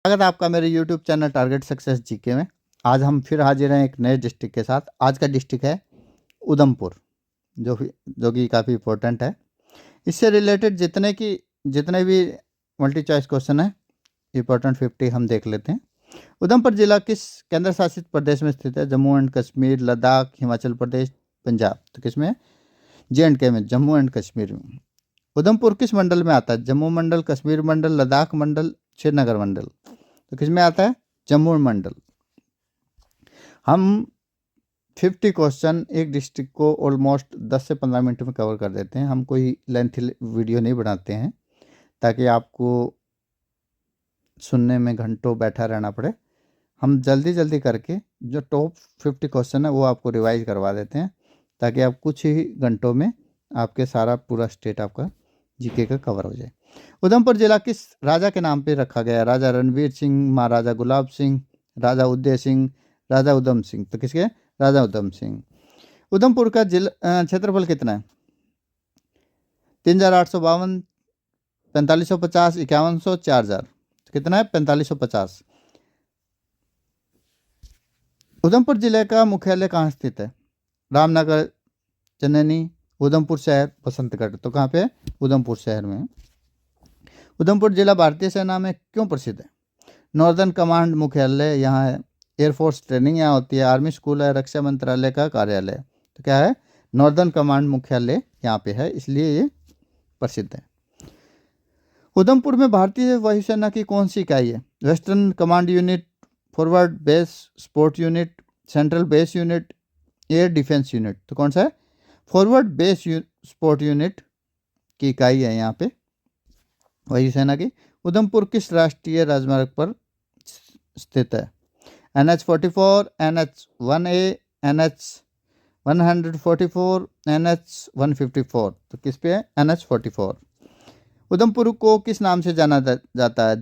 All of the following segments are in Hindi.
स्वागत है आपका मेरे YouTube channel target success GK में। आज हम फिर हाजिर हैं एक नए डिस्ट्रिक्ट के साथ। आज का डिस्ट्रिक्ट है उधमपुर, जो कि काफ़ी इम्पोर्टेंट है। इससे रिलेटेड जितने भी मल्टी चॉइस क्वेश्चन है, इम्पोर्टेंट 50 हम देख लेते हैं। उधमपुर जिला किस केंद्र शासित प्रदेश में स्थित है? जम्मू एंड कश्मीर, लद्दाख, हिमाचल प्रदेश, पंजाब। तो किसमें? J&K में, जम्मू एंड कश्मीर में। उधमपुर किस मंडल में आता है? जम्मू मंडल, कश्मीर मंडल, लद्दाख मंडल, श्रीनगर मंडल। तो किसमें आता है? जम्मू मंडल। हम 50 क्वेश्चन एक डिस्ट्रिक्ट को ऑलमोस्ट 10 से 15 मिनट में कवर कर देते हैं। हम कोई लेंथी वीडियो नहीं बनाते हैं ताकि आपको सुनने में घंटों बैठा रहना पड़े। हम जल्दी जल्दी करके जो टॉप 50 क्वेश्चन है वो आपको रिवाइज करवा देते हैं ताकि आप कुछ ही घंटों में आपके सारा पूरा स्टेट आपका जीके का कवर हो जाए। उधमपुर जिला किस राजा के नाम पे रखा गया? राजा रणवीर सिंह, महाराजा गुलाब सिंह, राजा उदय सिंह, राजा उधम सिंह। तो किसके? राजा उधम सिंह। उधमपुर का जिला क्षेत्रफल कितना है? 3852, 4550, 5100, 4000। कितना है? 4550। उधमपुर जिले का मुख्यालय कहाँ स्थित है? रामनगर, चनैनी, उधमपुर शहर, बसंतगढ़। तो कहाँ पे है? उधमपुर शहर में। उधमपुर जिला भारतीय सेना में क्यों प्रसिद्ध है? नॉर्दर्न कमांड मुख्यालय यहाँ है, एयरफोर्स ट्रेनिंग यहाँ होती है, आर्मी स्कूल है, रक्षा मंत्रालय का कार्यालय। तो क्या है? नॉर्दर्न कमांड मुख्यालय यहाँ पे है, इसलिए ये प्रसिद्ध है। उधमपुर में भारतीय वायुसेना की कौन सी इकाई है? Western command unit, forward base support unit, central base unit, air defence unit. तो कौन सा है? फॉरवर्ड बेस सपोर्ट यूनिट की इकाई है यहाँ पे वायुसेना की। उधमपुर किस राष्ट्रीय राजमार्ग पर स्थित है? NH44, NH1A, NH144, NH154। तो किस पे है? NH44। उधमपुर को किस नाम से जाना जाता है?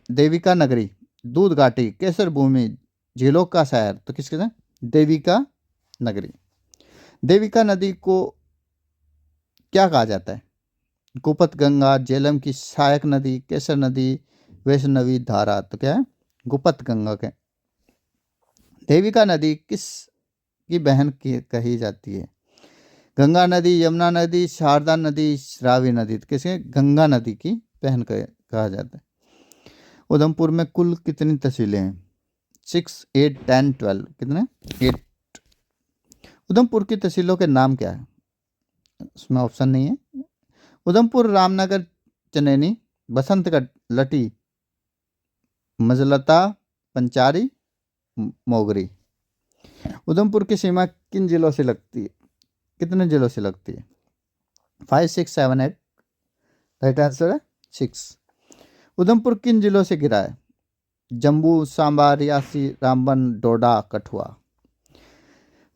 देविका नगरी, दूध घाटी, केसर भूमि, झीलों का शहर। तो किसके साथ? देविका नगरी। देविका नदी को क्या कहा जाता है? गुप्त गंगा, झेलम की सहायक नदी, केसर नदी, वैष्णवी धारा। तो क्या है? गुप्त गंगा के। देविका नदी किस की बहन की कही जाती है? गंगा नदी, यमुना नदी, शारदा नदी, रावी नदी। तो किसे? गंगा नदी की बहन कहा जाता है। उधमपुर में कुल कितनी तहसीलें हैं? 6, 8, 10, 12। कितने? 8। उधमपुर की तहसीलों के नाम क्या है? उसमें ऑप्शन नहीं है। उधमपुर, रामनगर, चनैनी, बसंतगढ़, लटी, मजलता, पंचारी, मोगरी। उधमपुर की सीमा किन जिलों से लगती है? कितने जिलों से लगती है? 5, 6, 7, 8। राइट आंसर है 6। उधमपुर किन जिलों से घिरा है? जम्मू, सांबा, रियासी, रामबन, डोडा, कठुआ।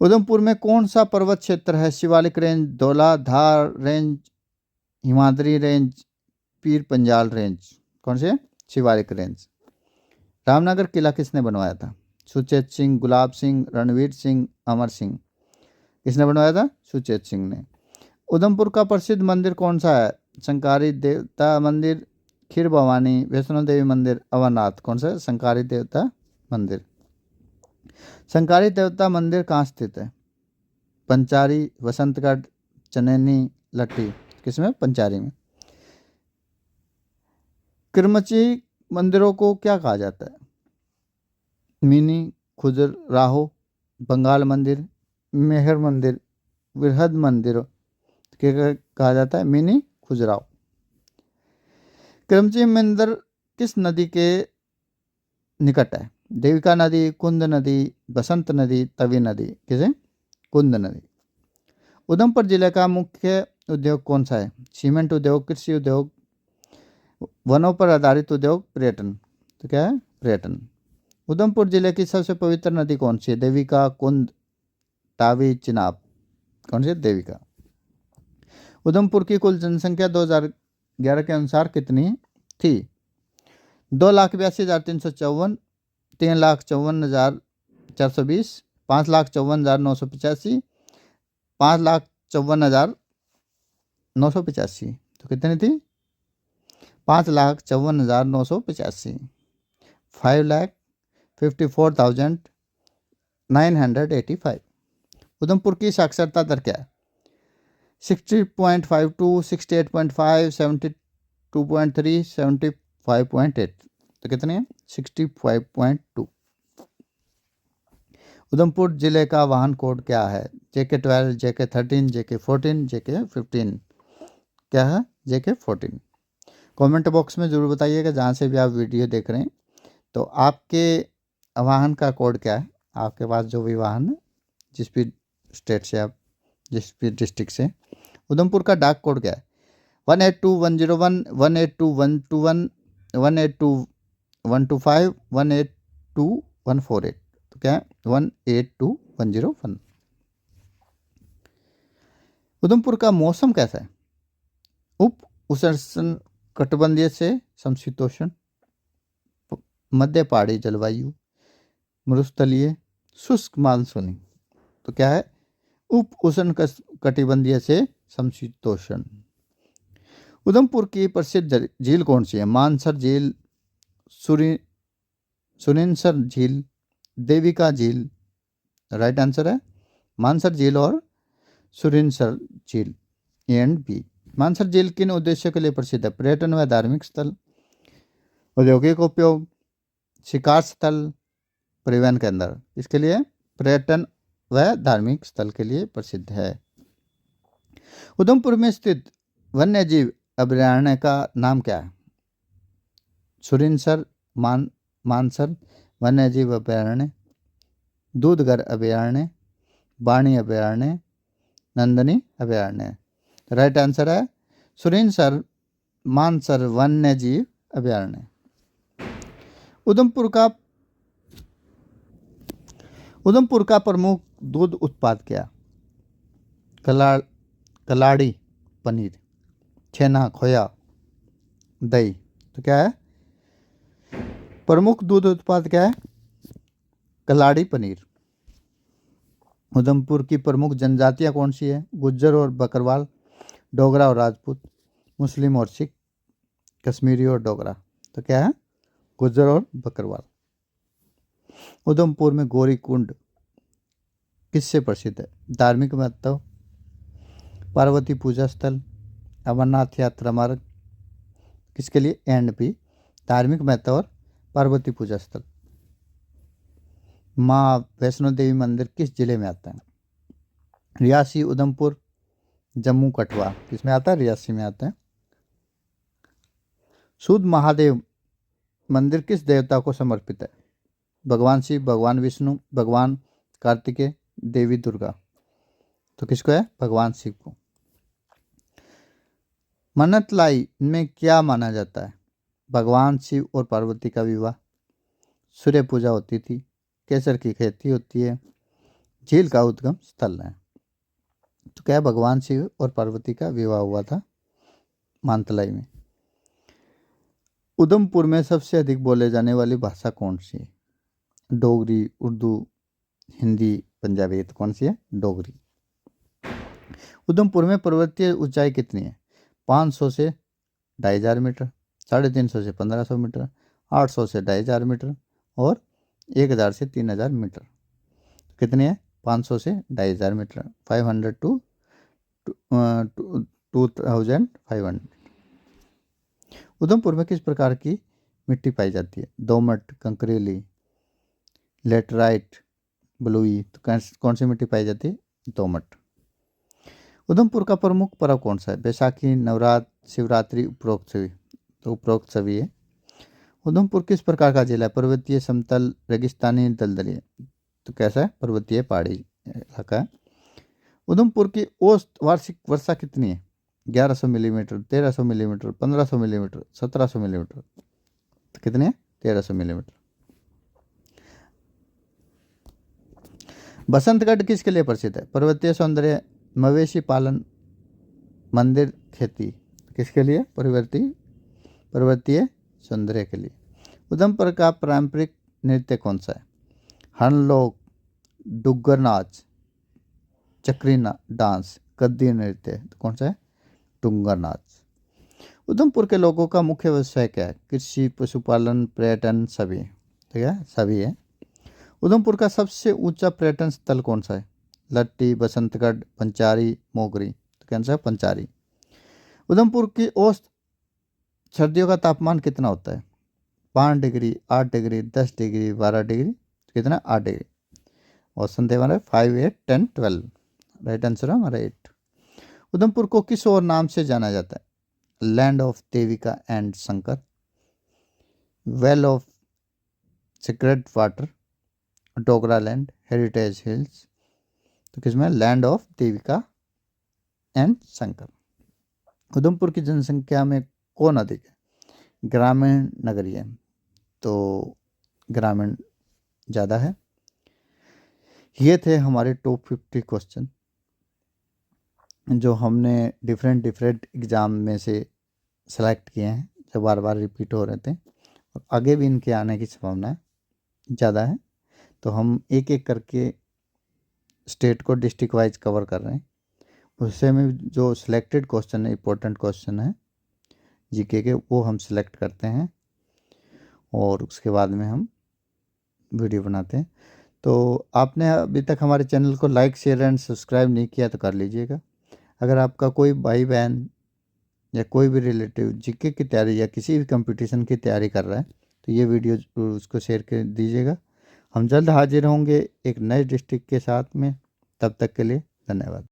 उधमपुर में कौन सा पर्वत क्षेत्र है? शिवालिक रेंज, धौला धार range, Himadri range, Pir Panjal range. कौन से? शिवालिक रेंज। रामनगर किला किसने बनवाया था? सुचेत सिंह, गुलाब सिंह, रणवीर सिंह, अमर सिंह। किसने बनवाया था? सुचेत सिंह ने। उधमपुर का प्रसिद्ध मंदिर कौन सा है? शंकारी देवता मंदिर, खीर भवानी, वैष्णो देवी मंदिर, अमरनाथ। कौन सा? शंकारी देवता मंदिर। शंकारी देवता मंदिर कहाँ स्थित है? पंचारी, बसंतगढ़, चनैनी, लट्टी। किसमें? पंचारी में। किरमची मंदिरों को क्या कहा जाता है? मिनी, खुजराहो, बंगाल मंदिर, मेहर मंदिर, बृहद मंदिर। क्या कहा जाता है? मिनी खुजराहो। किरमची मंदिर किस नदी के निकट है? देविका नदी, कुंद नदी, बसंत नदी, तवी नदी। किसे? कुंद नदी। उधमपुर जिले का मुख्य उद्योग कौन सा है? सीमेंट उद्योग, कृषि उद्योग, वनों पर आधारित उद्योग, पर्यटन। तो क्या है? पर्यटन। उधमपुर जिले की सबसे पवित्र नदी कौन सी है? देविका, कुंद, तावी, चिनाब। कौन सी? देविका। उधमपुर की कुल जनसंख्या 2011 के अनुसार कितनी थी? 2,82,354, 3,54,420, 5,54,985, 5,54,985। तो कितनी थी? 5,54,985। 5,54,985। उधमपुर की साक्षरता दर क्या है? 60.52, 68.5, 72.3, 75.8। तो कितने हैं? 65.2। उधमपुर जिले का वाहन कोड क्या है? JK12, JK13, JK14, JK15। क्या है? JK14। कमेंट बॉक्स में ज़रूर बताइएगा जहाँ से भी आप वीडियो देख रहे हैं। तो आपके वाहन का कोड क्या है? आपके पास जो भी वाहन है, जिस भी स्टेट से आप, जिस भी डिस्ट्रिक्ट से। उधमपुर का डाक कोड क्या है? 182-101, 182-121, 182-125, 182-148। तो क्या है? 182-101। उधमपुर का मौसम कैसा है? उप उष्ण कटिबंधीय से समशीतोष्ण, मध्य पहाड़ी जलवायु, मरुस्थलीय, शुष्क मानसूनी। तो क्या है? उप उष्ण कटिबंधीय से समशीतोष्ण। उधमपुर की प्रसिद्ध झील कौन सी है? मानसर झील, सुनिनसर झील, देविका झील। राइट आंसर है मानसर झील और सुरिनसर झील, ए एंड बी। मानसर झील किन उद्देश्यों के लिए प्रसिद्ध है? पर्यटन व धार्मिक स्थल, औद्योगिक उपयोग, शिकार स्थल, परिवहन केंद्र। इसके लिए पर्यटन व धार्मिक स्थल के लिए प्रसिद्ध है। उधमपुर में स्थित वन्यजीव अभयारण्य का नाम क्या है? सुरिनसर मानसर वन्यजीव अभयारण्य, दूधगर अभयारण्य, बाणी अभयारण्य, नंदनी अभयारण्य। राइट आंसर है सुरिनसर मानसर वन्यजीव अभयारण्य। उधमपुर का प्रमुख दूध उत्पाद क्या? कलाड़ी, पनीर, छेना, खोया, दही। तो क्या है? प्रमुख दूध उत्पाद क्या है? कलाड़ी, पनीर। उधमपुर की प्रमुख जनजातियां कौन सी है? गुज्जर और बकरवाल, डोगरा और राजपूत, मुस्लिम और सिख, कश्मीरी और डोगरा। तो क्या है? गुज्जर और बकरवाल। उधमपुर में गौरी कुंड किससे प्रसिद्ध है? धार्मिक महत्व, पार्वती पूजा स्थल, अमरनाथ यात्रा मार्ग। किसके लिए? एंड बी, धार्मिक महत्व और पार्वती पूजा स्थल। माँ वैष्णो देवी मंदिर किस जिले में आता है? रियासी, उधमपुर, जम्मू, कठुआ। किसमें आता है? रियासी में आता है। सूद महादेव मंदिर किस देवता को समर्पित है? भगवान शिव, भगवान विष्णु, भगवान कार्तिकेय, देवी दुर्गा। तो किसको है? भगवान शिव को। मनतलाई में क्या माना जाता है? भगवान शिव और पार्वती का विवाह, सूर्य पूजा होती थी, केसर की खेती होती है, झील का उद्गम स्थल है। तो क्या है? भगवान शिव और पार्वती का विवाह हुआ था मानतलाई में। उधमपुर में सबसे अधिक बोले जाने वाली भाषा कौन सी है? डोगरी, उर्दू, हिंदी, पंजाबी। तो कौन सी है? डोगरी। उधमपुर में पर्वतीय ऊंचाई कितनी है? 500 से 2500 मीटर, 350 से 1500 मीटर, 800 से 2500 मीटर और 1000 से 3000 मीटर। कितनी है? 500 से 2500 मीटर, 500 टू 2500। उधमपुर में किस प्रकार की मिट्टी पाई जाती है? दोमट, कंकरेली, लेटराइट, बलुई। तो कौन सी मिट्टी पाई जाती है? दोमट। उधमपुर का प्रमुख पर्व कौन सा है? बैसाखी, नवरात्र, शिवरात्रि, उपरोक्त सभी। तो उपरोक्त सभी है। उधमपुर किस प्रकार का जिला है? पर्वतीय, समतल, रेगिस्तानी, दलदली। तो कैसा है? पर्वतीय पहाड़ी इलाका है। उधमपुर की औसत वार्षिक वर्षा कितनी है? 1100 मिलीमीटर, 1300 मिलीमीटर, 1500 मिलीमीटर, 1700 मिलीमीटर। तो कितने हैं? 1300 मिलीमीटर। बसंतगढ़ किसके लिए प्रसिद्ध है? पर्वतीय सौंदर्य, मवेशी पालन, मंदिर, खेती। किसके लिए? पर्वतीय सौंदर्य के लिए। उधमपुर का पारंपरिक नृत्य कौन सा है? हनलोक, डुग्गर नाच, चक्री डांस, गद्दी नृत्य। तो कौन सा है? डुग्गर नाच। उधमपुर के लोगों का मुख्य व्यवसाय क्या है? कृषि, पशुपालन, पर्यटन, सभी। ठीक है, सभी है। उधमपुर का सबसे ऊंचा पर्यटन स्थल कौन सा है? लट्टी, बसंतगढ़, पंचारी, मोगरी। तो कैंसर है पंचारी। उधमपुर की औसत सर्दियों का तापमान कितना होता है? 5 डिग्री, 8 डिग्री, 10 डिग्री, 12 डिग्री। कितना? 8 डिग्री। ऑप्शन थे हमारे 5, 8, 10, 12। राइट आंसर है हमारा 8। उधमपुर को किस और नाम से जाना जाता है? Land of Devika and Shankar, well of secret water, Dogra land, heritage hills. तो किसमें? Land of Devika and Shankar. Udhampur की जनसंख्या में कौन अधिक है? ग्रामीण, नगरीय? तो ग्रामीण ज़्यादा है। ये थे हमारे टॉप 50 क्वेश्चन जो हमने डिफरेंट एग्ज़ाम में से सेलेक्ट किए हैं, जो बार बार रिपीट हो रहे थे और आगे भी इनके आने की संभावना ज़्यादा है। तो हम एक एक करके स्टेट को डिस्ट्रिक्ट वाइज कवर कर रहे हैं। उससे में जो सिलेक्टेड क्वेश्चन है, इंपॉर्टेंट क्वेश्चन है जीके के, वो हम सिलेक्ट करते हैं और उसके बाद में हम वीडियो बनाते हैं। तो आपने अभी तक हमारे चैनल को लाइक, शेयर एंड सब्सक्राइब नहीं किया तो कर लीजिएगा। अगर आपका कोई भाई बहन या कोई भी रिलेटिव जीके की तैयारी या किसी भी कंपटीशन की तैयारी कर रहा है तो ये वीडियो उसको शेयर कर दीजिएगा। हम जल्द हाजिर होंगे एक नए डिस्ट्रिक्ट के साथ में। तब तक के लिए धन्यवाद।